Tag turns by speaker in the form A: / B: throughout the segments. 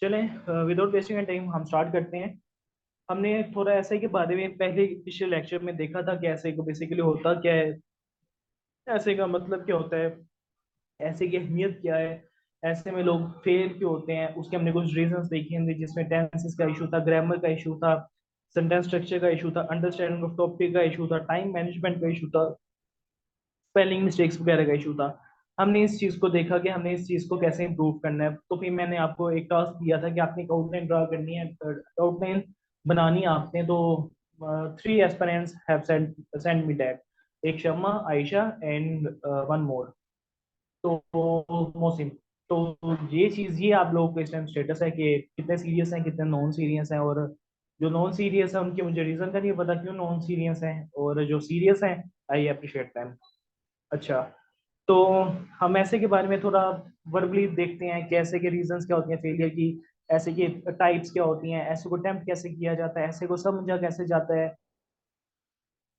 A: चलें, without wasting time हम start करते हैं। हमने थोड़ा ऐसे के बारे में पहले पिछले लेक्चर में देखा था कि ऐसे को बेसिकली होता क्या है, ऐसे का मतलब क्या होता है, ऐसे की अहमियत क्या है, ऐसे में लोग फेल क्यों होते हैं। उसके हमने कुछ रीजंस देखे हैं जिसमें टेंसेस का इशू था, ग्रामर का इशू था, सेंटेंस स्ट्रक्चर का इशू था, अंडरस्टैंडिंग ऑफ टॉपिक का इशू था, टाइम मैनेजमेंट का इशू था, स्पेलिंग मिस्टेक्स वगैरह का इशू था। हमने इस चीज़ को देखा कि हमने इस चीज़ को कैसे इंप्रूव करना है। तो फिर मैंने आपको एक टास्क दिया था कि आपने एक आउटलाइन ड्रा करनी है, आउटलाइन बनानी है आपने। तो 3 aspirants have send me that, एक Sharma, Ayesha and one more, तो मोहसिन। तो ये आप लोगों का इस टाइम स्टेटस है कि कितने सीरियस हैं, कितने नॉन सीरियस हैं। और जो नॉन सीरियस है उनके मुझे रीज़न का नहीं पता क्यों नॉन सीरियस हैं, और जो सीरियस हैं आई अप्रिशिएट दैम। अच्छा, तो हम ऐसे के बारे में थोड़ा वर्बली देखते हैं कि ऐसे के रीजंस क्या होती हैं फेलियर की, ऐसे की टाइप्स क्या होती हैं, ऐसे को अटेम्प्ट कैसे किया जाता है, ऐसे को समझा कैसे जाता है,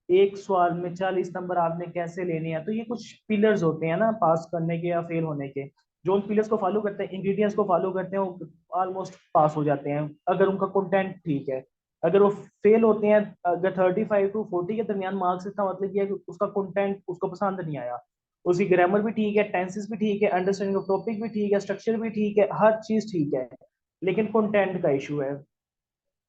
A: एक सवाल में 40 नंबर आपने कैसे लेने हैं। तो ये कुछ पिलर्स होते हैं ना पास करने के या फेल होने के। जो उन पिलर्स को फॉलो करते हैं, इंग्रेडिएंट्स को फॉलो करते हैं, वो ऑलमोस्ट पास हो जाते हैं अगर उनका कंटेंट ठीक है। अगर वो फेल होते हैं, अगर 35 to 40 के दरमियान मार्क्स, इसका मतलब ये है कि उसका कंटेंट उसको पसंद नहीं आया। उसकी ग्रामर भी ठीक है, टेंसेस भी ठीक है, अंडरस्टैंडिंग ऑफ टॉपिक भी ठीक है, स्ट्रक्चर भी ठीक है, हर चीज ठीक है, लेकिन कंटेंट का इशू है।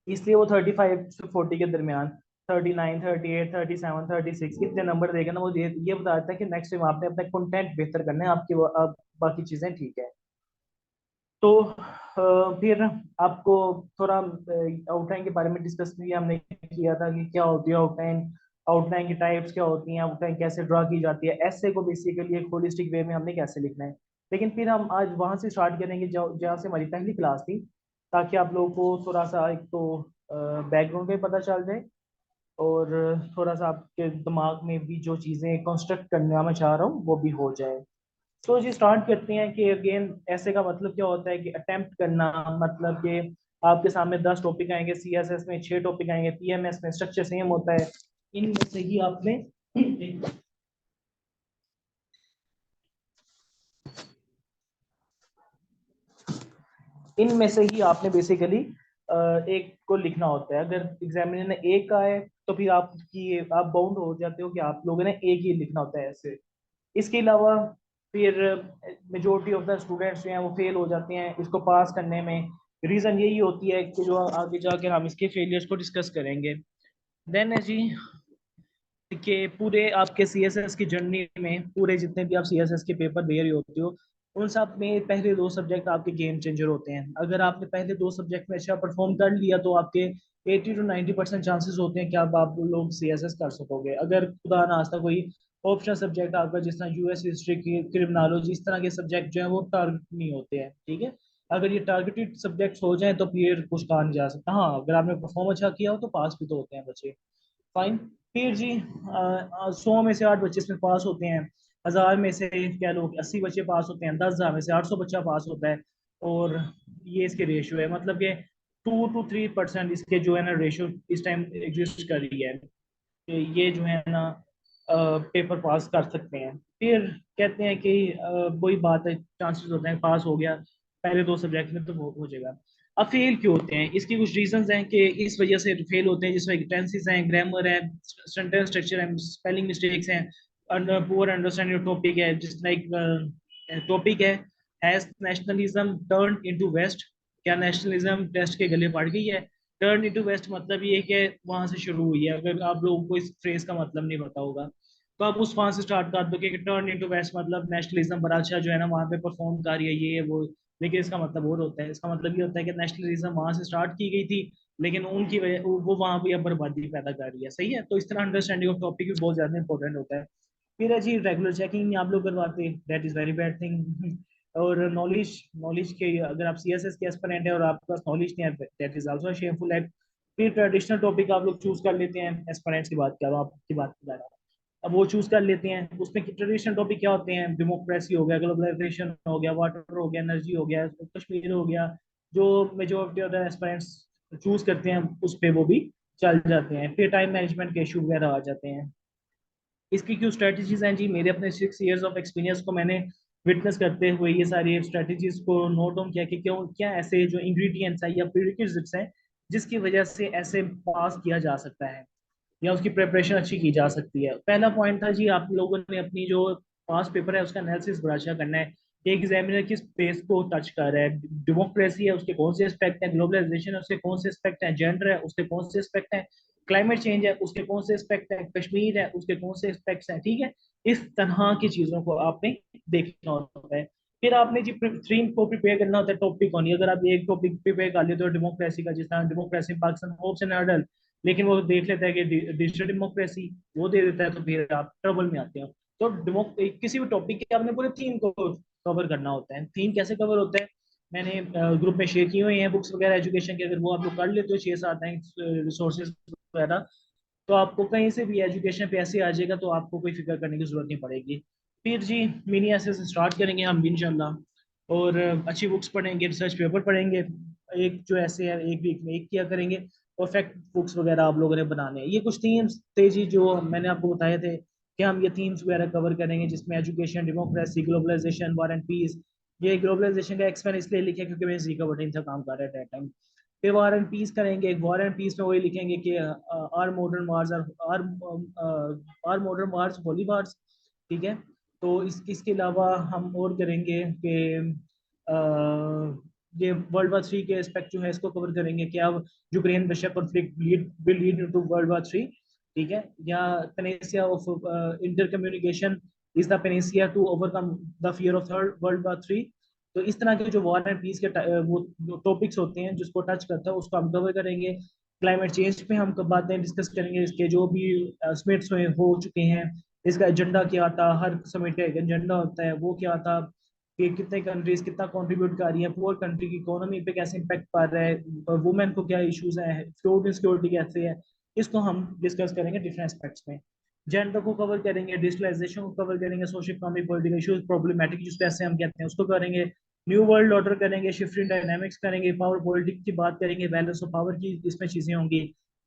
A: इसलिए वो 35 से 40 के दरमियान, 39, 38, 37, 36 कितने नंबर देगा ना, वो ये बता देता है कि नेक्स्ट टाइम आपने अपना कंटेंट बेहतर करना है, आपकी आप बाकी चीजें ठीक है। तो फिर आपको थोड़ा आउटलाइन के बारे में डिस्कस भी हमने किया था कि क्या होती है आउटलाइन, आउटलाइन की टाइप्स क्या होती हैं, आउटलाइन कैसे ड्रा की जाती है, ऐसे को बेसिकली एक होलिस्टिक वे में हमने कैसे लिखना है। लेकिन फिर हम आज वहां से स्टार्ट करेंगे जहाँ से हमारी पहली क्लास थी, ताकि आप लोगों को थोड़ा सा एक तो बैकग्राउंड में पता चल जाए, और थोड़ा सा आपके दिमाग में भी जो चीज़ें कंस्ट्रक्ट करना मैं चाह रहा हूँ वो भी हो जाए। तो जी स्टार्ट करते हैं कि अगेन ऐसे का मतलब क्या होता है कि अटेम्प्ट करना, मतलब कि आपके सामने 10 टॉपिक आएंगे, सीएसएस में 6 टॉपिक आएंगे, पीएमएस में स्ट्रक्चर सेम होता है। इनमें से ही आपने इनमें से ही आपने बेसिकली एक को लिखना होता है। अगर एग्जामिनर ने एक का है तो फिर आप बाउंड हो जाते हो कि आप लोगों ने एक ही लिखना होता है ऐसे। इसके अलावा फिर मेजोरिटी ऑफ द स्टूडेंट्स जो हैं वो फेल हो जाते हैं इसको पास करने में। रीज़न यही होती है कि जो आगे जाकर हम इसके फेलियर्स को डिस्कस करेंगे। देन है जी कि पूरे आपके सीएसएस की जर्नी में, पूरे जितने भी आप सीएसएस के पेपर दे रहे होते हो, उन सब में पहले 2 सब्जेक्ट आपके गेम चेंजर होते हैं। अगर आपने पहले 2 सब्जेक्ट में अच्छा परफॉर्म कर लिया तो आपके 80 to 90% चांसेस होते हैं कि अब आप लोग सीएसएस कर सकोगे। अगर खुदा ना खास्ता कोई ऑप्शनल सब्जेक्ट आपका जिस तरह यूएस हिस्ट्री की, क्रिमिनोलॉजी, इस तरह के सब्जेक्ट जो है वो टारगेट नहीं होते हैं, ठीक है। अगर ये टारगेटेड सब्जेक्ट्स हो जाए तो फिर कुछ कहा नहीं जा सकता। हाँ, अगर आपने परफॉर्म अच्छा किया हो तो पास भी तो होते हैं बच्चे। फाइन। फिर जी 100 में से 8 बच्चे इसमें पास होते हैं, 1000 में से कह लो 80 बच्चे पास होते हैं, 10,000 में से 800 बच्चा पास होता है। और ये इसके रेशियो है, मतलब कि 2 to 3% इसके जो है ना रेशियो इस टाइम एग्जिस्ट कर रही है कि ये जो है ना पेपर पास कर सकते हैं। फिर कहते हैं कि वही बात है, चांसेस होते हैं पास हो गया पहले 2 सब्जेक्ट में तो हो जाएगा। अब फेल क्यों होते हैं, इसकी कुछ रीजंस हैं कि इस वजह से फेल होते हैं, जिसमें टेंसेस हैं, ग्रामर है, सेंटेंस स्ट्रक्चर है, स्पेलिंग मिस्टेक्स हैं, पुअर अंडरस्टैंडिंग टॉपिक है। जिस लाइक टॉपिक है, has nationalism turn into waste, क्या नेशनलिज्म टेस्ट के गले पड़ गई है। टर्न इनटू वेस्ट मतलब ये है कि वहां से शुरू हुई है। अगर आप लोगों को इस फ्रेज का मतलब नहीं पता होगा तो आप उस वहां से स्टार्ट कर दो कि टर्न इनटू वेस्ट मतलब नेशनलिज्म बड़ा अच्छा जो है ना वहां पे परफॉर्म कर रही है, ये वो। लेकिन इसका मतलब और होता है, इसका मतलब ये होता है कि नेशनलिज्म वहां से स्टार्ट की गई थी, लेकिन उनकी वजह वो वहां पे अब बर्बादी पैदा कर रही है। सही है, तो इस तरह अंडरस्टैंडिंग ऑफ टॉपिक भी बहुत ज्यादा इंपॉर्टेंट होता है। फिर है जी रेगुलर चेकिंग आप लोग करवाते, that is very bad thing. और नॉलेज, नॉलेज के अगर आप सीएसएस के एस्पिरेंट है और आपके पास नॉलेज नहीं है, that is also shameful act. फिर ट्रेडिशनल टॉपिक आप लोग चूज कर लेते हैं, एस्पिरेंट्स की बात कर रहा हूँ, आपकी बात बता रहा हूँ। अब वो चूज कर लेते हैं, उसमें ट्रेडिशनल टॉपिक क्या होते हैं, डेमोक्रेसी हो गया, ग्लोबलाइजेशन हो गया, वाटर हो गया, एनर्जी हो गया, कश्मीर हो गया। जो majority of the aspirants choose करते हैं उस पे वो भी चल जाते हैं। फिर टाइम मैनेजमेंट के इशू वगैरह आ जाते हैं। इसकी क्यों स्ट्रेटजीज हैं जी, मेरे अपने 6 years ऑफ एक्सपीरियंस को मैंने विटनेस करते हुए ये सारी स्ट्रेटजीज को नोट डाउन किया कि क्यों क्या ऐसे जो इंग्रेडिएंट्स है या प्रीरिक्विजिट्स हैं जिसकी वजह से ऐसे पास किया जा सकता है या उसकी प्रिपरेशन अच्छी की जा सकती है। पहला पॉइंट था जी, आप लोगों ने अपनी जो पास पेपर है उसका एनालिसिस बड़ा अच्छा करना है कि एग्जामिनर किस पेस को टच कर रहा है। डेमोक्रेसी है उसके कौन से एस्पेक्ट हैं, ग्लोबलाइजेशन है उसके कौन से एस्पेक्ट हैं, जेंडर है उसके कौन से एस्पेक्ट हैं, क्लाइमेट चेंज है उसके कौन से एस्पेक्ट हैं, कश्मीर है उसके कौन से एस्पेक्ट्स हैं। ठीक है, इस तरह की चीजों को आपने देखना होता है। फिर आपने जी थीम को प्रिपेयर करना होता है टॉपिक ऑन। अगर आप एक टॉपिक प्रिपेयर कर लेते हो डेमोक्रेसी का, जिस तरह democracy Pakistan hopes and hurdle, लेकिन वो देख लेता है कि डिजिटल डेमोक्रेसी वो दे देता है, तो फिर आप ट्रबल में आते हो। तो किसी भी टॉपिक के आपने पूरे थीम को कवर करना होता है। थीम कैसे कवर होता है, मैंने ग्रुप में शेयर की हुई हैं बुक्स वगैरह एजुकेशन के, अगर वो आप लोग कर लेते हो 6-7 हैं रिसोर्सेज वगैरह, तो आपको कहीं से भी एजुकेशन पे ऐसे आ जाएगा, तो आपको कोई फिक्र करने की जरूरत नहीं पड़ेगी। फिर जी मिनी ऐसे से स्टार्ट करेंगे हम भी इंशाल्लाह, और अच्छी बुक्स पढ़ेंगे, रिसर्च पेपर पढ़ेंगे। एक जो ऐसे है एक वीक में एक किया करेंगे, और फैक्ट बुक्स वगैरह आप लोगों ने बनाने हैं। ये कुछ थीम्स थे जी जो मैंने आपको बताए थे कि हम ये थीम्स वगैरह कवर करेंगे, जिसमें education, democracy, globalization, war and peace. ये ग्लोबलाइजेशन का एक्स मैंने इसलिए लिखा क्योंकि मैं इसी का बटन था काम कर रहा था। फिर वॉर एंड पीस करेंगे। वॉर एंड पीस में वही लिखेंगे कि are modern wars are are modern wars holy wars. ठीक है, तो इसके अलावा हम और करेंगे कि ये वर्ल्ड वार 3 के एस्पेक्ट जो है इसको कवर करेंगे कि अब Ukraine Russia conflict will lead to world war 3। ठीक है, या panacea of inter communication is the panacea to overcome the fear of third world war 3। तो इस तरह के जो वॉर एंड पीस के वो टॉपिक्स होते हैं जिसको टच करता है उसको हम कवर करेंगे। क्लाइमेट चेंज पे हम कब बातें डिस्कस करेंगे, इसके जो भी समिट्स हो चुके हैं, इसका एजेंडा क्या था, हर समिट का एक एजेंडा होता है, वो क्या था, कि कितने कंट्रीज कितना कंट्रीब्यूट कर रही है, पुअर कंट्री की इकोनॉमी पे कैसे इम्पेक्ट पड़ रहा है, वुमेन को क्या इश्यूज है, फूड इनसिक्योरिटी कैसे है। इसको हम डिस्कस करेंगे डिफरेंट एस्पेक्ट्स में। जेंडर को कवर करेंगे, डिजिटलाइजेशन को कवर करेंगे, social economic political issues, problematic issues कैसे हम कहते हैं उसको करेंगे। न्यू वर्ल्ड ऑर्डर करेंगे, शिफ्टिंग डायनामिक्स करेंगे, पावर पॉलिटिक्स की बात करेंगे, बैलेंस ऑफ पावर की इसमें चीजें होंगी।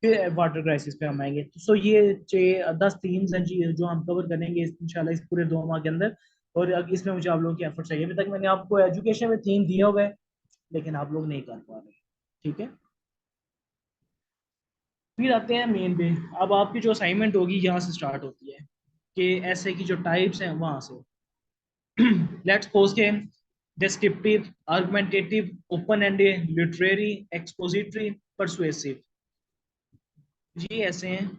A: फिर वाटर क्राइसिस पे हम आएंगे। तो सो ये 10 थीम्स हैं जी जो हम कवर करेंगे इंशाल्लाह इस पूरे 2 माह के अंदर। और इसमें मुझे आप लोगों की एफर्ट चाहिए। अभी तक मैंने आपको एजुकेशन में थीम दिया हुआ है, लेकिन आप लोग नहीं कर पा रहे। ठीक है, फिर आते हैं मेन पे। अब आपकी जो असाइनमेंट होगी यहाँ से स्टार्ट होती है कि ऐसे की जो टाइप्स हैं वहां से। लेट्स पोज के descriptive, argumentative, open ended, literary, expository, persuasive. ये ऐसे हैं।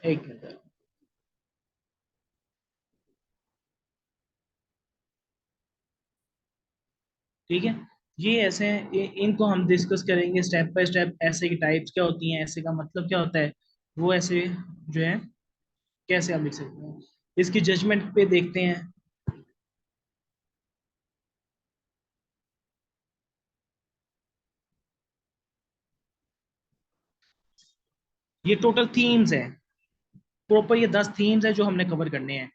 A: एक मिनट। ठीक है, ये ऐसे हैं, इनको हम डिस्कस करेंगे स्टेप बाय स्टेप। ऐसे की टाइप्स क्या होती हैं, ऐसे का मतलब क्या होता है, वो ऐसे जो है कैसे आप लिख सकते हैं, इसकी जजमेंट पे देखते हैं। ये टोटल थीम्स है, प्रॉपर ये 10 थीम्स है जो हमने कवर करने हैं।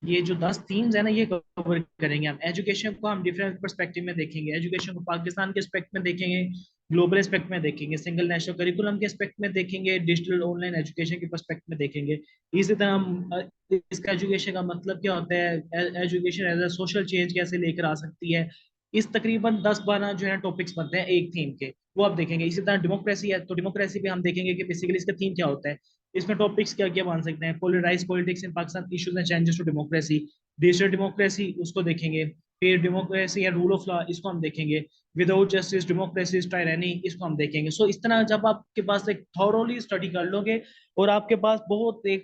A: ये जो 10 थीम्स है ना, ये कवर करेंगे हम। एजुकेशन को हम डिफरेंट पर्सपेक्टिव में देखेंगे, एजुकेशन को पाकिस्तान के एस्पेक्ट में देखेंगे, ग्लोबल एस्पेक्ट में देखेंगे, सिंगल नेशनल करिकुलम के एस्पेक्ट में देखेंगे, डिजिटल ऑनलाइन एजुकेशन के पर्सपेक्ट में देखेंगे। इसी तरह हम इसका एजुकेशन का मतलब क्या होता है, education as a social change कैसे लेकर आ सकती है। इस तकरीबन 10-12 जो है टॉपिक्स बनते हैं एक थीम के, वो आप देखेंगे। इसी तरह डेमोक्रेसी है तो डेमोक्रेसी पे हम देखेंगे कि बेसिकली इसका थीम क्या होता है, इसमें टॉपिक्स क्या क्या बन सकते हैं। Polarize politics in Pakistan, issues and changes to democracy, digital democracy उसको देखेंगे। फिर डेमोक्रेसी या रूल ऑफ लॉ इसको हम देखेंगे। विदाउट जस्टिस डेमोक्रेसी टायरानी इसको हम देखेंगे। सो इस तरह जब आपके पास एक थॉरोली स्टडी कर लोगे और आपके पास बहुत एक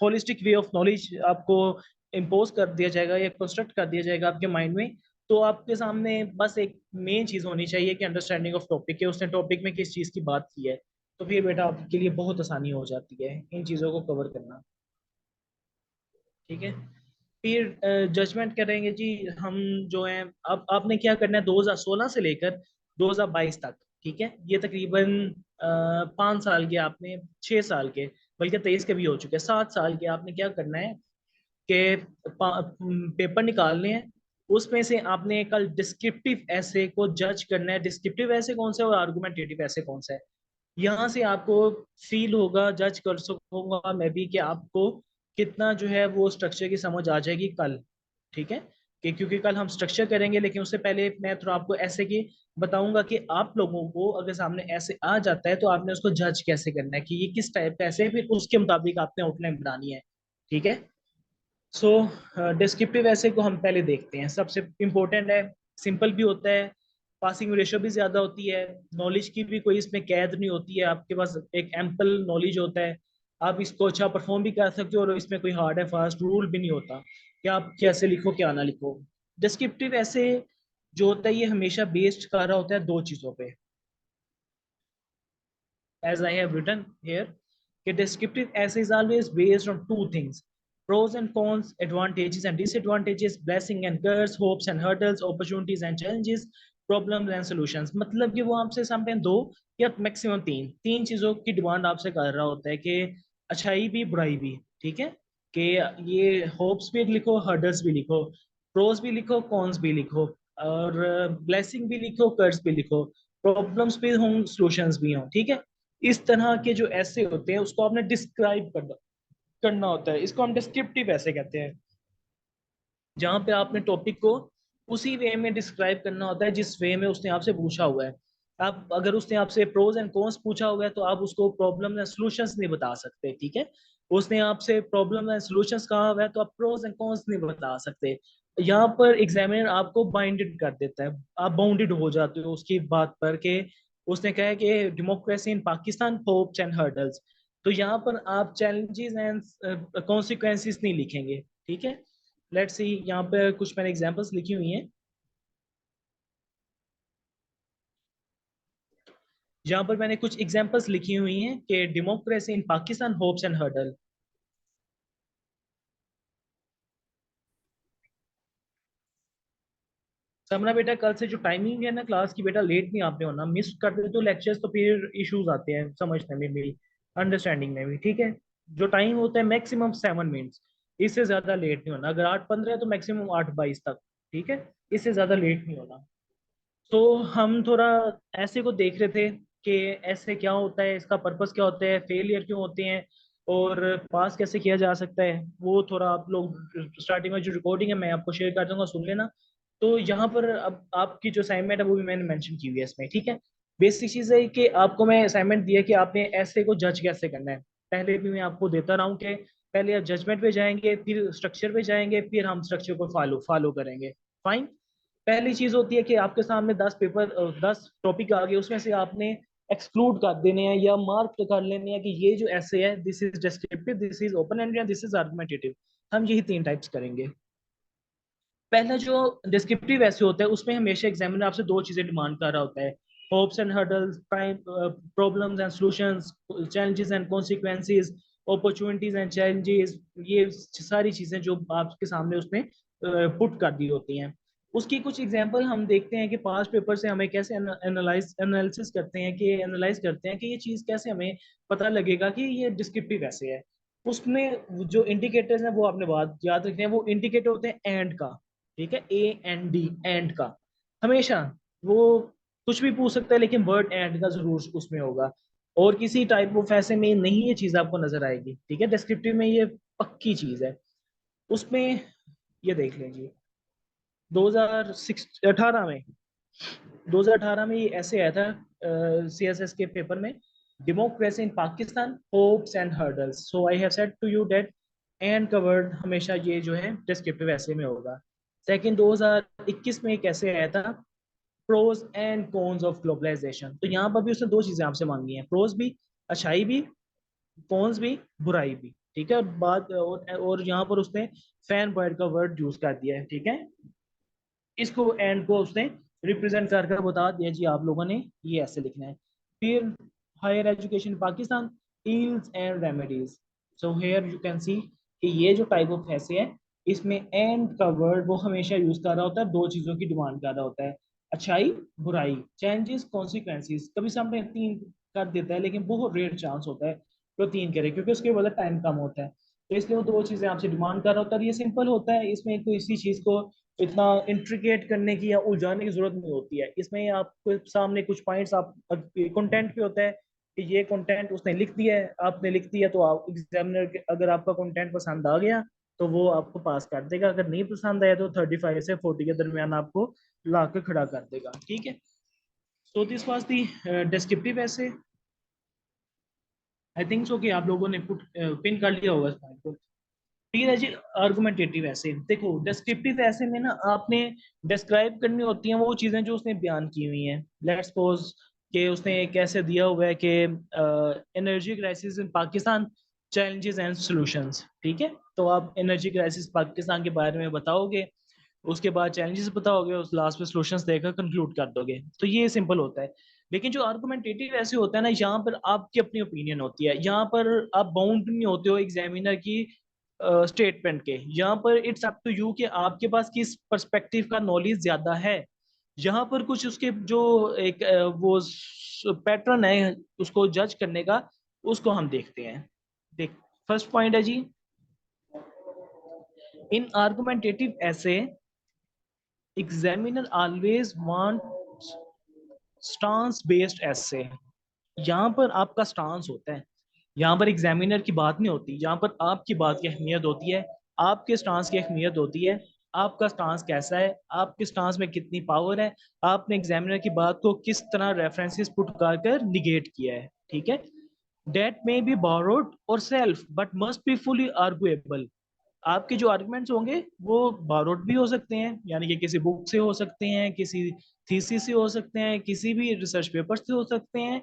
A: होलिस्टिक वे ऑफ नॉलेज आपको इम्पोज कर दिया जाएगा या कंस्ट्रक्ट कर दिया जाएगा आपके माइंड में, तो आपके सामने बस एक मेन चीज होनी चाहिए कि अंडरस्टैंडिंग ऑफ टॉपिक है, उसने टॉपिक में किस चीज की बात की है। तो फिर बेटा आपके लिए बहुत आसानी हो जाती है इन चीज़ों को कवर करना। ठीक है, फिर जजमेंट करेंगे जी हम जो है। अब आपने क्या करना है 2016 से लेकर 2022 तक। ठीक है, ये तकरीबन 5 साल के आपने, 6 साल के, बल्कि 23 के भी हो चुके हैं, 7 साल के आपने क्या करना है कि पेपर निकालने हैं। उसमें से आपने कल डिस्क्रिप्टिव ऐसे को जज करना है, डिस्क्रिप्टिव ऐसे कौन सा है और आर्गुमेंटेटिव ऐसे कौन सा है। यहाँ से आपको फील होगा, जज कर सकूंगा मैं भी कि आपको कितना जो है वो स्ट्रक्चर की समझ आ जाएगी कल। ठीक है, कि क्योंकि कल हम स्ट्रक्चर करेंगे, लेकिन उससे पहले मैं थोड़ा आपको ऐसे की बताऊंगा कि आप लोगों को अगर सामने ऐसे आ जाता है तो आपने उसको जज कैसे करना है कि ये किस टाइप का ऐसे है, फिर उसके मुताबिक आपने आउटलाइन बनानी है। ठीक है। सो डिस्क्रिप्टिव ऐसे को हम पहले देखते हैं। सबसे इम्पोर्टेंट है, सिंपल भी होता है, पासिंग रेशियो भी ज्यादा होती है, नॉलेज की भी कोई इसमें कैद नहीं होती है, आपके पास एक एम्पल नॉलेज होता है, आप इसको अच्छा परफॉर्म भी कर सकते हो, और इसमें कोई हार्ड एंड फास्ट रूल भी नहीं होता कि आप कैसे लिखो क्या ना लिखो। डिस्क्रिप्टिव ऐसे जो होता है ये हमेशा बेस्ड कर रहा होता है दो चीजों पे, as I have written here, a descriptive essay is always based on two things: pros and cons, advantages and disadvantages, blessing and curse, hopes and hurdles, opportunities and challenges, problems and solutions। मतलब कि वो आपसे सामने दो या maximum तीन तीन चीजों की डिमांड आपसे कर रहा होता है कि अच्छाई भी बुराई भी। ठीक है, कि ये होप्स भी लिखो, हर्डल्स भी लिखो, प्रोज भी लिखो, कॉन्स भी लिखो, और ब्लेसिंग भी लिखो, कर्स भी लिखो, प्रॉब्लम्स भी हों, सॉल्यूशंस भी हों। ठीक है, इस तरह के जो ऐसे होते हैं उसको आपने डिस्क्राइब करना करना होता है, इसको हम डिस्क्रिप्टिव ऐसे कहते हैं, जहां पे आपने टॉपिक को उसी वे में डिस्क्राइब करना होता है जिस वे में उसने आपसे पूछा हुआ है। आप अगर उसने आपसे प्रोज एंड कॉन्स पूछा हुआ है तो आप उसको प्रॉब्लम एंड सॉल्यूशंस नहीं बता सकते। ठीक है, उसने आपसे प्रॉब्लम एंड सॉल्यूशंस कहा हुआ है तो आप प्रोज एंड कॉन्स नहीं बता सकते। यहाँ पर एग्जामिनर आपको बाइंडेड कर देता है, आप बाउंडेड हो जाते हो उसकी बात पर कि उसने कहा है कि democracy in Pakistan, hopes and hurdles. तो यहाँ पर आप चैलेंजेस एंड कॉन्सिक्वेंसेस नहीं लिखेंगे। ठीक है, लेट्स सी, यहाँ पे कुछ मैंने एग्जांपल्स लिखी हुई हैं। यहाँ पर मैंने कुछ एग्जांपल्स लिखी हुई हैं कि democracy in Pakistan, hopes and hurdle. Samra बेटा, कल से जो टाइमिंग है ना क्लास की, बेटा लेट नहीं आपने होना, मिस कर दे तो लेक्चर्स तो फिर इश्यूज आते हैं समझने में भी, अंडरस्टैंडिंग में भी। ठीक है, जो टाइम होता है मैक्सिमम 7 मिनट्स, इससे ज्यादा लेट नहीं होना। अगर 8:15 है तो मैक्सिमम 8:22 तक। ठीक है, इससे ज्यादा लेट नहीं होना। तो हम थोड़ा ऐसे को देख रहे थे कि ऐसे क्या होता है, इसका पर्पस क्या होता है, फेलियर क्यों होते हैं, और पास कैसे किया जा सकता है। वो थोड़ा आप लोग स्टार्टिंग में जो रिकॉर्डिंग है मैं आपको शेयर कर दूंगा, सुन लेना। तो यहाँ पर अब आपकी जो असाइनमेंट है वो भी मैंने मेंशन की हुई है इसमें। ठीक है, बेसिक चीज़ है कि आपको मैं असाइनमेंट दिया कि आपने ऐसे को जज कैसे करना है। पहले भी मैं आपको देता रहा हूँ कि पहले आप जजमेंट पे जाएंगे, फिर स्ट्रक्चर पे जाएंगे, फिर हम स्ट्रक्चर को फॉलो फॉलो करेंगे। फाइन। पहली चीज होती है कि आपके सामने 10 पेपर, 10 टॉपिक आ गए, उसमें से आपने एक्सक्लूड कर देने हैं या मार्क कर लेने हैं कि ये जो ऐसे है this is descriptive, this is open ended, this is argumentative. हम यही तीन टाइप्स करेंगे। पहला जो डिस्क्रिप्टिव ऐसे होता है उसमें हमेशा एग्जामिनर आपसे दो चीजें डिमांड कर रहा होता है: hopes and hurdles, problems and solutions, challenges and consequences, opportunities and challenges. ये सारी चीजें जो आपके सामने उसने पुट कर दी होती हैं। उसकी कुछ एग्जांपल हम देखते हैं कि पास्ट पेपर से हमें कैसे एनालिसिस करते हैं, कि एनालाइज करते हैं कि ये चीज कैसे हमें पता लगेगा कि ये डिस्क्रिप्टिव ऐसे है। उसमें जो इंडिकेटर्स हैं वो आपने बात याद रखने हैं, वो इंडिकेटर होते हैं एंड का। ठीक है, AND, एंड का हमेशा। वो कुछ भी पूछ सकता है लेकिन वर्ड एंड का जरूर उसमें होगा, और किसी टाइप ऑफ ऐसे में नहीं ये चीज आपको नजर आएगी। ठीक है, डिस्क्रिप्टिव में ये पक्की चीज है। उसमें ये देख लीजिए, 2018 में 2018 में ये ऐसे आया था CSS के पेपर में: democracy in Pakistan, hopes and hurdles. So I have said to you that end का वर्ड हमेशा ये जो है डिस्क्रिप्टिव ऐसे में होगा। सेकंड, 2021 में एक ऐसे आया था: pros and cons of globalization. तो यहाँ पर भी उसने दो चीजें आपसे मांगी हैं: प्रोज भी, अच्छाई भी, कॉन्स भी, बुराई भी। ठीक है, और यहाँ पर उसने फैन बॉयड का वर्ड यूज कर दिया है। ठीक है, इसको एंड को उसने रिप्रेजेंट करके बता दिया जी आप लोगों ने ये ऐसे लिखना है। फिर higher education Pakistan, ills and remedies. So here you can see कि ये जो टाइप ऑफ ऐसे है इसमें एंड का वर्ड वो हमेशा यूज कर रहा होता है, दो चीजों की डिमांड कर रहा होता है: अच्छाई, बुराई, चेंजेस, कॉन्सिक्वेंसेस। कभी सामने तीन कर देता है लेकिन बहुत रेयर चांस होता है तो तीन करे, क्योंकि उसके वजह टाइम कम होता है। तो इसलिए वो दो चीजें आपसे डिमांड कर रहा होता है। ये सिंपल होता है, इसमें कोई इसी चीज को इतना इंट्रिकेट करने की या उलझाने की जरूरत नहीं होती है। इसमें आपको सामने कुछ पॉइंट्स आप कंटेंट पे होता है, कि ये कंटेंट उसने लिख दिया है, आपने लिख दिया, तो आप एग्जामिनर के अगर आपका कंटेंट पसंद आ गया तो वो आपको पास कर देगा, अगर नहीं पसंद आया तो 35 से 40 के दरमियान आपको ला के खड़ा कर देगा। ठीक है, so this was the descriptive essay. I think so कि आप लोगों ने पुट पिन कर लिया होगा इस पॉइंट को। ठीक है जी। आर्गुमेंटेटिव ऐसे देखो, डिस्क्रिप्टिव ऐसे में ना आपने डिस्क्राइब करनी होती हैं वो चीजें जो उसने बयान की हुई हैं। लेट्स सपोज कि उसने कैसे दिया हुआ है कि energy crisis in Pakistan, challenges and solutions. ठीक है, तो आप एनर्जी क्राइसिस पाकिस्तान के बारे में बताओगे, उसके बाद चैलेंजेस बताओगे, उस लास्ट में सॉल्यूशंस देकर कंक्लूड कर दोगे, तो ये सिंपल होता है। लेकिन जो आर्गुमेंटेटिव ऐसे होता है ना, यहाँ पर आपकी अपनी ओपिनियन होती है, यहाँ पर आप बाउंड नहीं होते हो एग्जामिनर की स्टेटमेंट के। यहाँ पर इट्स अप टू यू कि आपके पास किस पर्सपेक्टिव का नॉलेज ज्यादा है। यहाँ पर कुछ उसके जो एक वो पैटर्न है उसको जज करने का, उसको हम देखते हैं। देख, फर्स्ट पॉइंट है जी, इन आर्गुमेंटेटिव ऐसे examiner always want stance based ऐसे। यहाँ पर आपका स्टांस होता है, यहाँ पर एग्जामिनर की बात नहीं होती, यहाँ पर आपकी बात की अहमियत होती है, आपके स्टांस की अहमियत होती है। आपका स्टांस कैसा है, आपके स्टांस में कितनी पावर है, आपने एग्जामिनर की बात को किस तरह रेफरेंसेस पुट कर निगेट किया है। ठीक है, डेट मे बी borrowed और self but must be fully arguable. आपके जो आर्गुमेंट्स होंगे वो बारोट भी हो सकते हैं, यानी कि किसी बुक से हो सकते हैं, किसी थीसिस से हो सकते हैं, किसी भी रिसर्च पेपर से हो सकते हैं,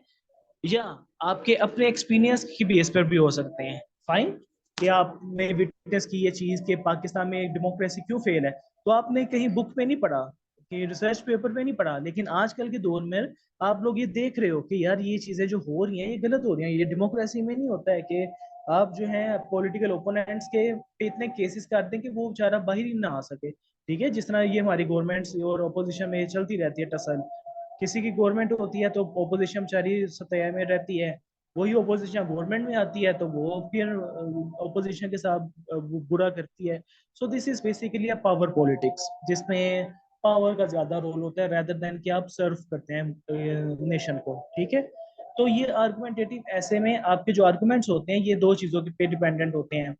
A: या आपके अपने एक्सपीरियंस की बेस पर भी हो सकते हैं। फाइन, कि आपने विटनेस की ये चीज कि पाकिस्तान में डेमोक्रेसी क्यों फेल है, तो आपने कहीं बुक में नहीं पढ़ा, कि रिसर्च पेपर में नहीं पढ़ा, लेकिन आजकल के दौर में आप लोग ये देख रहे हो कि यार ये चीजें जो हो रही हैं ये गलत हो रही हैं। ये डेमोक्रेसी में नहीं होता है कि आप जो है पॉलिटिकल ओपोनेंट्स के इतने केसेस कर दें कि वो बेचारा बाहर ही ना आ सके। ठीक है, जिस तरह ये हमारी गवर्नमेंट्स और ओपोजिशन में चलती रहती है टसल। किसी की गवर्नमेंट होती है तो ओपोजिशन बेचारी सत्ता में रहती है, वही ओपोजिशन गवर्नमेंट में आती है तो वो फिर ओपोजिशन के साथ बुरा करती है। So this is basically a power politics, जिसमें पावर का ज्यादा रोल होता है रेदर देन कि आप सर्व करते हैं नेशन को। ठीक है, तो ये आर्गुमेंटेटिव ऐसे में आपके जो आर्गुमेंट्स होते हैं ये दो चीजों पे डिपेंडेंट होते हैं,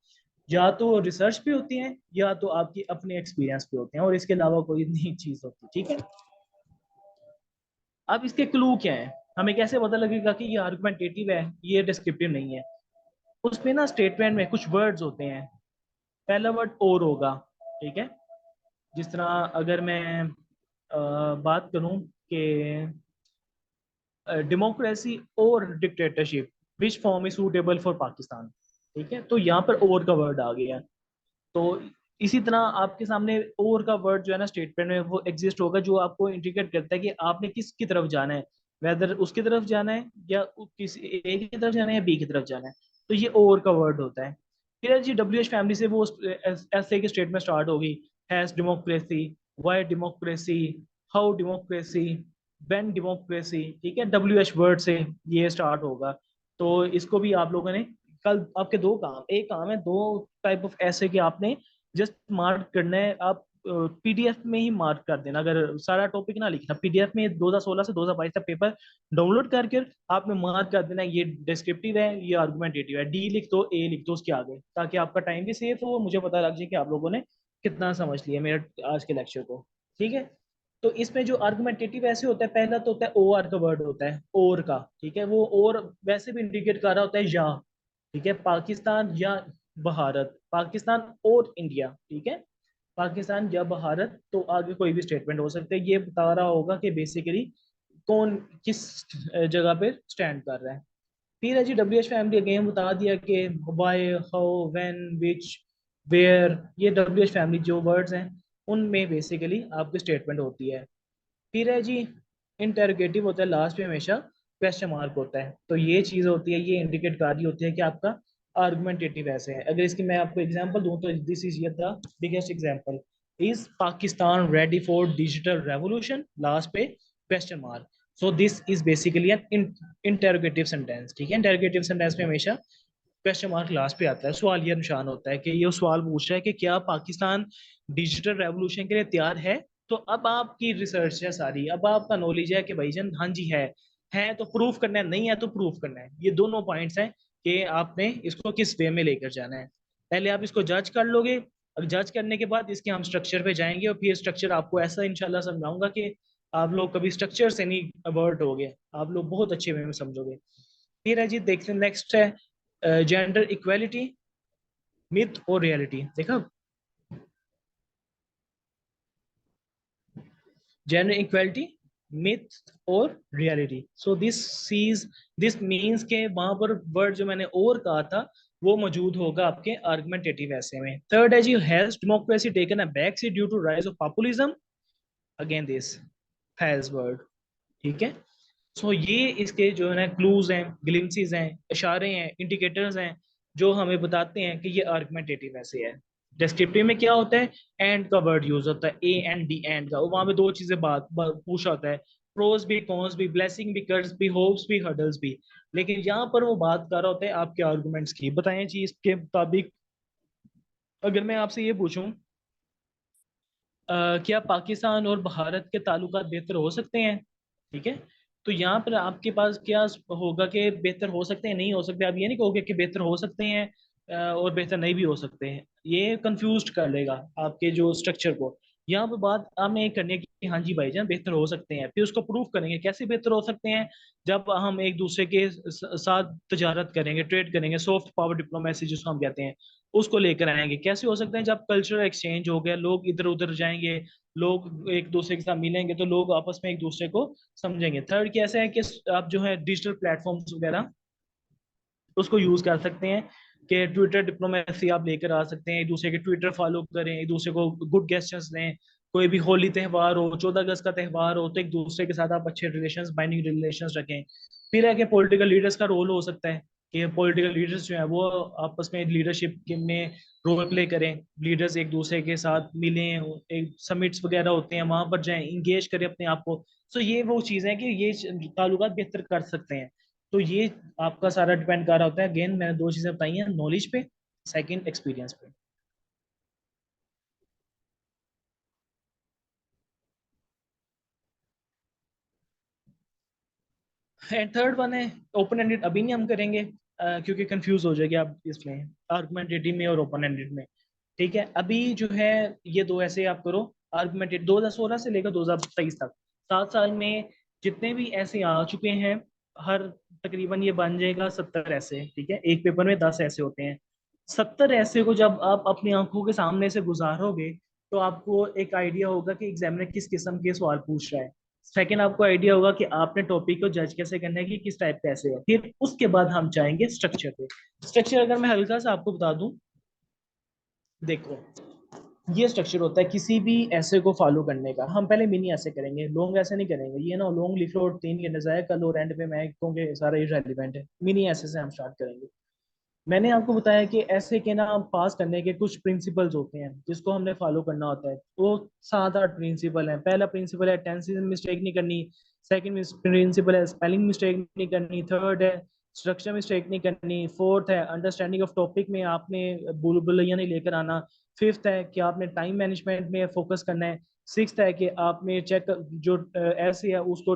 A: या तो रिसर्च पे होती हैं या तो आपकी अपने एक्सपीरियंस पे होते हैं, और इसके अलावा कोई नई चीज होती है। ठीक है, अब इसके क्लू क्या है, हमें कैसे पता लगेगा कि ये आर्गुमेंटेटिव है, ये डिस्क्रिप्टिव नहीं है। उसमें ना स्टेटमेंट में कुछ वर्ड्स होते हैं। पहला वर्ड और होगा। ठीक है, जिस तरह अगर मैं बात करूं कि डेमोक्रेसी और dictatorship which form is suitable for Pakistan. ठीक है, तो यहाँ पर और का वर्ड आ गया। तो इसी तरह आपके सामने और का वर्ड जो है ना स्टेटमेंट में वो एग्जिस्ट होगा, जो आपको इंडिकेट करता है कि आपने किसकी तरफ जाना है, वेदर उसकी तरफ जाना है या किसी ए की तरफ जाना है या बी की तरफ जाना है। तो ये और का वर्ड होता है। फिर जी डब्ल्यू एच फैमिली से वो ऐसे की स्टेटमेंट स्टार्ट होगी। Has democracy, Y democracy, how democracy, when democracy. ठीक है, डब्ल्यू एच वर्ड से ये स्टार्ट होगा। तो इसको भी आप लोगों ने कल, आपके दो काम, एक काम है दो टाइप ऑफ ऐसे कि आपने जस्ट मार्क करना है। आप पीडीएफ में ही मार्क कर देना, अगर सारा टॉपिक ना लिखना, पीडीएफ में 2016 से 2022 तक पेपर डाउनलोड करके आपने मार्क कर देना ये डिस्क्रिप्टिव है, ये आर्गुमेंटेटिव है, डी लिख दो, ए लिख दो उसके आगे, ताकि आपका टाइम भी सेफ हो, मुझे पता लग जाए कि आप लोगों ने कितना समझ लिया मेरे आज के लेक्चर को। ठीक है, तो इसमें जो आर्गुमेंटेटिव ऐसे होता है, पहला तो होता है ओ आर का वर्ड होता है, और का। ठीक है, वो और वैसे भी इंडिकेट कर रहा होता है या। ठीक है, पाकिस्तान या भारत, पाकिस्तान और इंडिया। ठीक है, पाकिस्तान या भारत, तो आगे कोई भी स्टेटमेंट हो सकता है, ये बता रहा होगा कि बेसिकली कौन किस जगह पे स्टैंड कर रहा है। फिर है जी डब्ल्यू एच फैमिली अगेन बता दिया कि why, how, when, which, where, ये डब्ल्यू एच फैमिली जो वर्ड्स हैं उनमें बेसिकली आपकी स्टेटमेंट होती है। फिर है जी इंटेरोगेटिव होता है लास्ट में, हमेशा क्वेश्चन मार्क होता है, तो ये चीज होती है, ये इंडिकेट कर रही होती है कि आपका आर्गुमेंटेटिव ऐसे है। अगर इसकी मैं आपको एग्जांपल दूं तो this is the biggest example, is Pakistan ready for digital revolution, last पे question mark. So this is basically an interrogative sentence. ठीक है, इंटेरोगेटिव सेंटेंस में हमेशा क्वेश्चन मार्क लास्ट पे आता है, सवाल ये निशान होता है कि ये सवाल पूछ रहा है कि क्या पाकिस्तान डिजिटल रेवोल्यूशन के लिए तैयार है। तो अब आपकी रिसर्च है सारी, अब आपका नॉलेज है कि भाईजान हाँ जी है, है तो प्रूफ करना है, नहीं है तो प्रूफ करना है। ये दोनों पॉइंट्स हैं कि आपने इसको किस वे में लेकर जाना है। पहले आप इसको जज कर लोगे, और जज करने के बाद इसके हम स्ट्रक्चर पे जाएंगे, और फिर स्ट्रक्चर आपको ऐसा इंशाल्लाह समझाऊंगा कि आप लोग कभी स्ट्रक्चर से नहीं अवर्ट होगे, आप लोग बहुत अच्छे वे में समझोगे। फिर है जी, देखते हैं नेक्स्ट है जेंडर इक्वेलिटी, मिथ और रियलिटी। देखा, जेंडर इक्वेलिटी, मिथ और रियलिटी। सो दिस मीन्स के वहां पर वर्ड जो मैंने और कहा था वो मौजूद होगा आपके आर्गुमेंटेटिव ऐसे में। थर्ड है जी, has democracy taken a back seat due to rise of populism, again this has word. ठीक है, सो ये इसके जो है ना क्लूज हैं, ग्लिम्सिस हैं, इशारे हैं, इंडिकेटर्स हैं, जो हमें बताते हैं कि ये आर्गुमेंटेटिव ऐसे है। डिस्क्रिप्टिव में क्या होता है, एंड का वर्ड यूज होता है, ए एंड डी एंड का, वहां पे दो चीजें पूछा होता है, प्रोज भी, कॉन्स भी, ब्लेसिंग भी, कर्स भी, होप्स भी, हर्डल्स भी। लेकिन यहाँ पर वो बात कर रहा होता है आपके आर्गुमेंट्स की। बताएं जी इसके मुताबिक, अगर मैं आपसे ये पूछूं क्या पाकिस्तान और भारत के ताल्लुकात बेहतर हो सकते हैं? ठीक है, तो यहाँ पर आपके पास क्या होगा कि बेहतर हो सकते हैं, नहीं हो सकते। आप ये नहीं कहोगे कि बेहतर हो सकते हैं और बेहतर नहीं भी हो सकते हैं, ये कंफ्यूज कर लेगा आपके जो स्ट्रक्चर को। यहाँ पर बात आपने एक करनी है कि हाँ जी भाईजान बेहतर हो सकते हैं, फिर उसको प्रूफ करेंगे कैसे बेहतर हो सकते हैं। जब हम एक दूसरे के साथ तजारत करेंगे, ट्रेड करेंगे, सॉफ्ट पावर डिप्लोमेसी जिसको हम कहते हैं, उसको लेकर आएंगे। कैसे हो सकते हैं, जब कल्चरल एक्सचेंज हो गया, लोग इधर उधर जाएंगे, लोग एक दूसरे के साथ मिलेंगे, तो लोग आपस में एक दूसरे को समझेंगे। थर्ड कैसे है कि आप जो है डिजिटल प्लेटफॉर्म्स वगैरह उसको यूज कर सकते हैं, कि ट्विटर डिप्लोमेसी आप लेकर आ सकते हैं, एक दूसरे के ट्विटर फॉलो करें, एक दूसरे को गुड गेस्टर्स दें। कोई भी होली त्यौहार हो, 14 अगस्त का त्यौहार हो, तो एक दूसरे के साथ आप अच्छे रिलेशंस, बाइंडिंग रिलेशंस रखें। फिर है कि पॉलिटिकल लीडर्स का रोल हो सकता है, कि पॉलिटिकल लीडर्स जो है वो आपस में लीडरशिप में रोल प्ले करें, लीडर्स एक दूसरे के साथ मिलें, एक समिट्स वगैरह होते हैं वहां पर जाएं, इंगेज करें अपने आप को। तो ये वो चीजें हैं कि ये ताल्लुकात बेहतर कर सकते हैं। तो ये आपका सारा डिपेंड कर रहा होता है, अगेन मैंने दो चीजें बताई हैं, नॉलेज पे, सेकंड एक्सपीरियंस पे। एंड थर्ड वन है ओपन एंडेड। अभी नहीं हम करेंगे क्योंकि कंफ्यूज हो जाएगी आप इसमें, आर्गुमेंटेटिव में और ओपन एंडेड में। ठीक है, अभी जो है ये दो ऐसे आप करो। आर्गुमेंटेड 2016 से लेकर 2023 तक, 7 साल में जितने भी ऐसे आ चुके हैं, हर तकरीबन ये बन जाएगा 70 ऐसे। ठीक है, एक पेपर में 10 ऐसे होते हैं। 70 ऐसे को जब आप अपनी आंखों के सामने से गुजारोगे, तो आपको एक आइडिया होगा कि एग्जामिनर किस किस्म के सवाल पूछ रहा है। सेकंड, आपको आइडिया होगा कि आपने टॉपिक को जज कैसे करना है, कि किस टाइप का ऐसे है। फिर उसके बाद हम जाएंगे स्ट्रक्चर पे। स्ट्रक्चर अगर मैं हल्का सा आपको बता दूं, देखो ये स्ट्रक्चर होता है किसी भी ऐसे को फॉलो करने का। हम पहले मिनी ऐसे करेंगे, लॉन्ग ऐसे नहीं करेंगे, ये ना लॉन्ग लिख लो और 3 घंटे जाए कल, और एंड पे मैं कहूँगी सारा इररिलेवेंट है। मिनी ऐसे से हम स्टार्ट करेंगे। मैंने आपको बताया कि ऐसे के ना पास करने के कुछ प्रिंसिपल्स होते हैं जिसको हमने फॉलो करना होता है। वो 7-8 प्रिंसिपल हैं। पहला प्रिंसिपल है टेंस मिस्टेक नहीं करनी। सेकंड प्रिंसिपल है स्पेलिंग मिस्टेक नहीं करनी। थर्ड है स्ट्रक्चर मिस्टेक नहीं करनी। फोर्थ है अंडरस्टैंडिंग ऑफ टॉपिक में आपने बुलबुलैया नहीं लेकर आना। फिफ्थ है कि आपने टाइम मैनेजमेंट में फोकस करना है। सिक्स्थ है कि आपने चेक जो ऐसे है उसको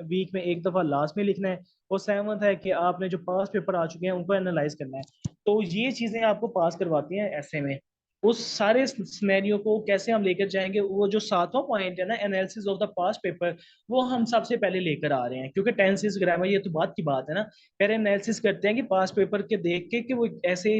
A: वीक में एक दफा लास्ट में लिखना है। और सेवंथ है कि आपने जो पास पेपर आ चुके हैं उनको एनालाइज करना है। तो ये चीजें आपको पास करवाती हैं ऐसे में। उस सारे सिनेरियो को कैसे हम लेकर जाएंगे, वो जो सातवां पॉइंट है ना, analysis of the past paper, वो हम सबसे पहले लेकर आ रहे हैं। क्योंकि टेंसेस ग्रामर ये तो बात की बात है ना, पहले एनालिसिस करते हैं कि पास्ट पेपर के देख के कि वो ऐसे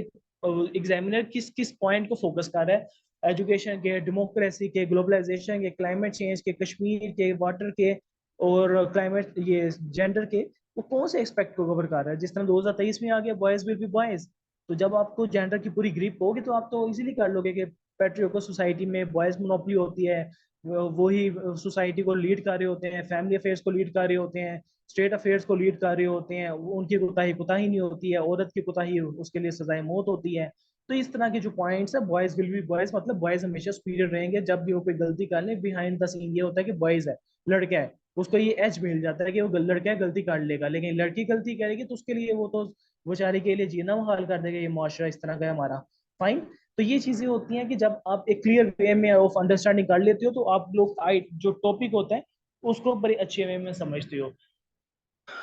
A: एग्जामिनर किस किस पॉइंट को फोकस कर रहा है, एजुकेशन के, डेमोक्रेसी के, ग्लोबलाइजेशन के, क्लाइमेट चेंज के, कश्मीर के, वाटर के, और क्लाइमेट ये जेंडर के, वो कौन से एक्सपेक्ट को कवर कर रहा है। जिस तरह 2023 में आ गया बॉयज विल बी बॉयज, तो जब आपको जेंडर की पूरी ग्रिप होगी तो आप तो इजीली कर लोगे कि पेट्रियोकल सोसाइटी में बॉयज मोनोपोली होती है, वो ही सोसाइटी को लीड कर रहे होते हैं, फैमिली अफेयर्स को लीड कर रहे होते हैं, स्टेट अफेयर्स को लीड कर रहे होते हैं, उनकी कोताही कोताही नहीं होती है, औरत की कोताही उसके लिए सजाए मौत होती है। तो इस तरह के जो पॉइंट्स है, बॉयज विल बी बॉयज मतलब बॉयज हमेशा सुपीरियर रहेंगे। जब भी वो कोई गलती कर ले, बिहाइंड द सीन ये होता है कि बॉयज है, लड़का है, उसको ये एज मिल जाता है कि वो लड़का है गलती कर लेगा। लेकिन लड़की गलती करेगी तो उसके लिए वो तो बेचारी के लिए जीना मुहाल कर देगा। ये मुआशरा इस तरह का है हमारा। फाइन। तो ये चीजें होती हैं कि जब आप एक क्लियर वे में ऑफ अंडरस्टैंडिंग कर लेते हो, तो आप लोग जो टॉपिक होता है उसको बड़े अच्छे वे में समझते हो।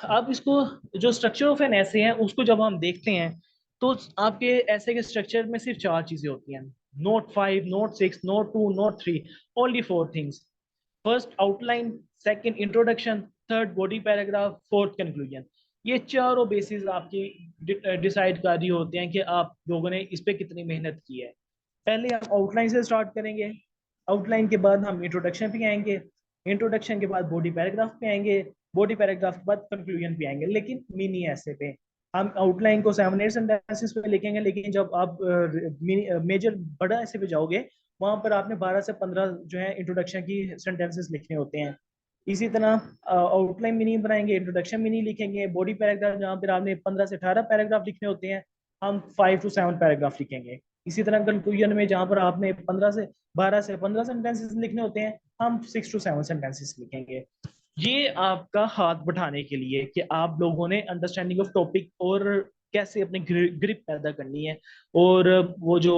A: अब इसको, जो स्ट्रक्चर ऑफ एन ऐसे है उसको जब हम देखते हैं, तो आपके ऐसे के स्ट्रक्चर में सिर्फ चार चीजें होती हैं: note 5, note 6, note 2, note 3। Only four things: first outline, second introduction, third body paragraph, fourth conclusion. ये चारों बेसिस आपकी डिसाइड कर रही होते हैं कि आप लोगों ने इस पे कितनी मेहनत की है। पहले हम आउटलाइन से स्टार्ट करेंगे, आउटलाइन के बाद हम इंट्रोडक्शन पे आएंगे, इंट्रोडक्शन के बाद बॉडी पैराग्राफ पे आएंगे, बॉडी पैराग्राफ के बाद कंक्लूजन पे आएंगे, लेकिन मिनी ऐसे पे। हम आउटलाइन को 7-8 सेंटेंसेस पे लिखेंगे, लेकिन जब आप मेजर बड़ा ऐसे पे जाओगे, वहां पर आपने 12 से 15 जो है इंट्रोडक्शन की सेंटेंसेस लिखने होते हैं। इसी तरह आउटलाइन मिनी बनाएंगे, इंट्रोडक्शन मिनी लिखेंगे, बॉडी पैराग्राफ जहाँ पर आपने 15 से 18 पैराग्राफ लिखने होते हैं, हम 5 to 7 पैराग्राफ लिखेंगे। इसी तरह कंक्लूजन में जहाँ पर आपने 12 से 15 सेंटेंसेस लिखने होते हैं, हम 6 to 7 सेंटेंसेस लिखेंगे। ये आपका हाथ बढ़ाने के लिए कि आप लोगों ने अंडरस्टैंडिंग ऑफ टॉपिक और कैसे अपनी ग्रिप पैदा करनी है, और वो जो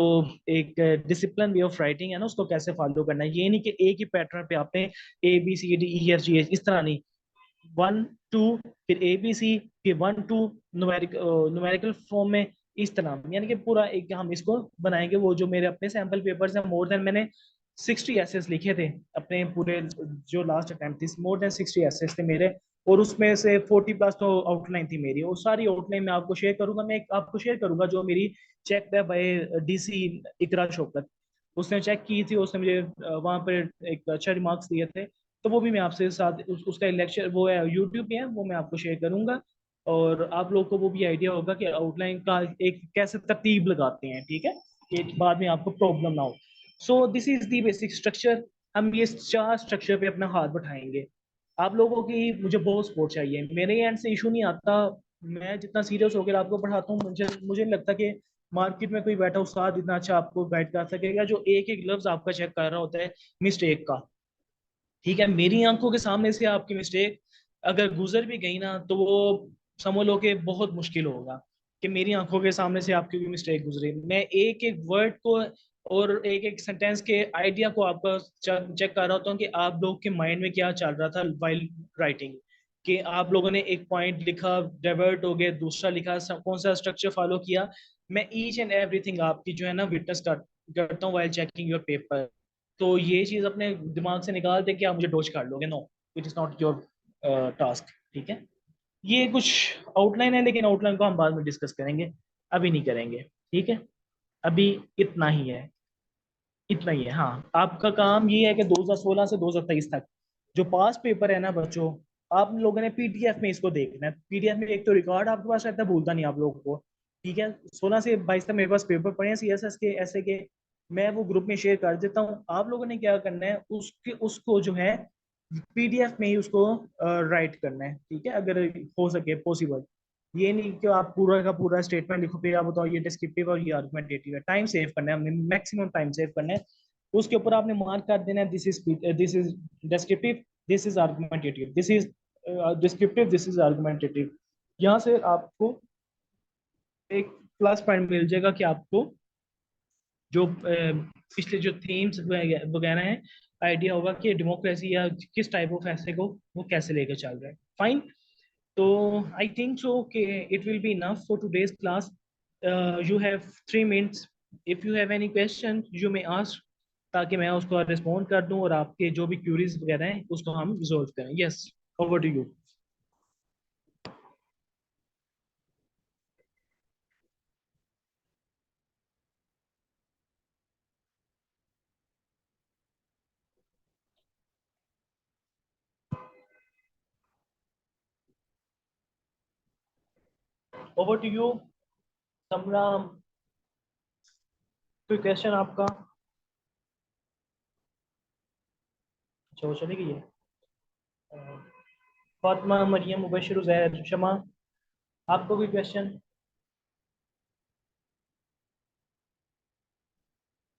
A: एक डिसिप्लिन वे ऑफ राइटिंग है ना, उसको कैसे फॉलो करना है। ये नहीं कि एक ही पैटर्न पे आपने ABCDEFGH इस तरह नहीं, 1 2, फिर ABC, फिर 1 2, न्यूमेरिकल फॉर्म में, इस तरह, यानी कि पूरा एक हम इसको बनाएंगे। वो जो मेरे अपने सैंपल पेपर्स हैं, मोर देन मैंने 60 एसेस लिखे थे अपने पूरे, जो लास्ट अटेम्प्ट थी, मोर देन 60 एसेस थे मेरे, और उसमें से 40+ तो आउटलाइन थी मेरी। वो सारी आउटलाइन मैं आपको शेयर करूंगा, मैं आपको शेयर करूंगा जो मेरी चेक है बाय DC इकरा शौकत। उसने चेक की थी, उसने मुझे वहां पर एक अच्छा रिमार्क्स दिए थे। तो वो भी मैं आपसे साथ उसका लेक्चर वो है यूट्यूब पे है, वो मैं आपको शेयर करूंगा, और आप लोग को वो भी आइडिया होगा कि आउटलाइन का एक कैसे तरतीब लगाते हैं, ठीक है, कि बाद में आपको प्रॉब्लम ना हो। सो this is the basic structure. हम ये चार स्ट्रक्चर पे अपना हाथ बढ़ाएंगे। आप लोगों की मुझे बहुत सपोर्ट चाहिए, मेरे एंड से इशू नहीं आता। मैं जितना सीरियस होकर आपको पढ़ाता हूँ, मुझे नहीं लगता कि मार्केट में कोई बैठा उस्ताद इतना अच्छा आपको गाइड कर सकेगा, जो एक एक लफ्ज आपका चेक कर रहा होता है मिस्टेक का। ठीक है, मेरी आंखों के सामने से आपकी मिस्टेक अगर गुजर भी गई ना, तो वो समझ लो कि बहुत मुश्किल होगा कि मेरी आंखों के सामने से आपकी भी मिस्टेक गुजरे। मैं एक एक वर्ड को और एक एक सेंटेंस के आइडिया को आपका चेक कर रहा होता हूँ कि आप लोग के माइंड में क्या चल रहा था वाइल राइटिंग, कि आप लोगों ने एक पॉइंट लिखा, डाइवर्ट हो गए, दूसरा लिखा, कौन सा स्ट्रक्चर फॉलो किया। मैं ईच एंड एवरीथिंग आपकी जो है ना विटनेस करता हूँ वाइल चेकिंग योर पेपर। तो ये चीज अपने दिमाग से निकाल दे कि आप मुझे डोज कर लोगे, no, it is not your task, ठीक है। ये कुछ आउटलाइन है, लेकिन आउटलाइन को हम बाद में डिस्कस करेंगे, अभी नहीं करेंगे, ठीक है। अभी इतना ही है, इतना ही है। हाँ, आपका काम ये है कि 2016 से 2023 तक जो पास पेपर है ना बच्चों, आप लोगों ने PDF में इसको देखना है। PDF में एक तो रिकॉर्ड आपके पास रहता है, भूलता नहीं आप लोगों को, ठीक है। 16 से 22 तक मेरे पास पेपर पड़े हैं CSS के, ऐसे के, मैं वो ग्रुप में शेयर कर देता हूँ। आप लोगों ने क्या करना है, उसके उसको जो है PDF में ही उसको राइट करना है, ठीक है, अगर हो सके पॉसिबल। ये नहीं कि आप पूरा का पूरा स्टेटमेंट लिखो फिर आप बताओ ये डिस्क्रिप्टिव और ये आर्गुमेंटेटिव है। टाइम सेव करना है हमने, मैक्सिमम टाइम सेव करना है। उसके ऊपर आपने मार्क कर देना है, this is descriptive, this is argumentative, this is descriptive, this is argumentative. यहाँ से आपको एक प्लस पॉइंट मिल जाएगा कि आपको जो पिछले जो थीम्स वगैरह हैं, आइडिया होगा कि डेमोक्रेसी या किस टाइप ऑफ ऐसे को वो कैसे लेकर चल रहा है। फाइन। तो आई थिंक सो कि it will be enough for today's class. You have 3 minutes, if you have any question you may ask, ताकि मैं उसको रिस्पॉन्ड कर दूं और आपके जो भी क्यूरीज वगैरह हैं उसको हम रिजोल्व करें। Yes, over to you. Over to you Samra, कोई क्वेश्चन आपका? अच्छा, वो चली गई है। फातिमा, मरियम, मुबशिर, उजैर, शमा, आपको कोई क्वेश्चन?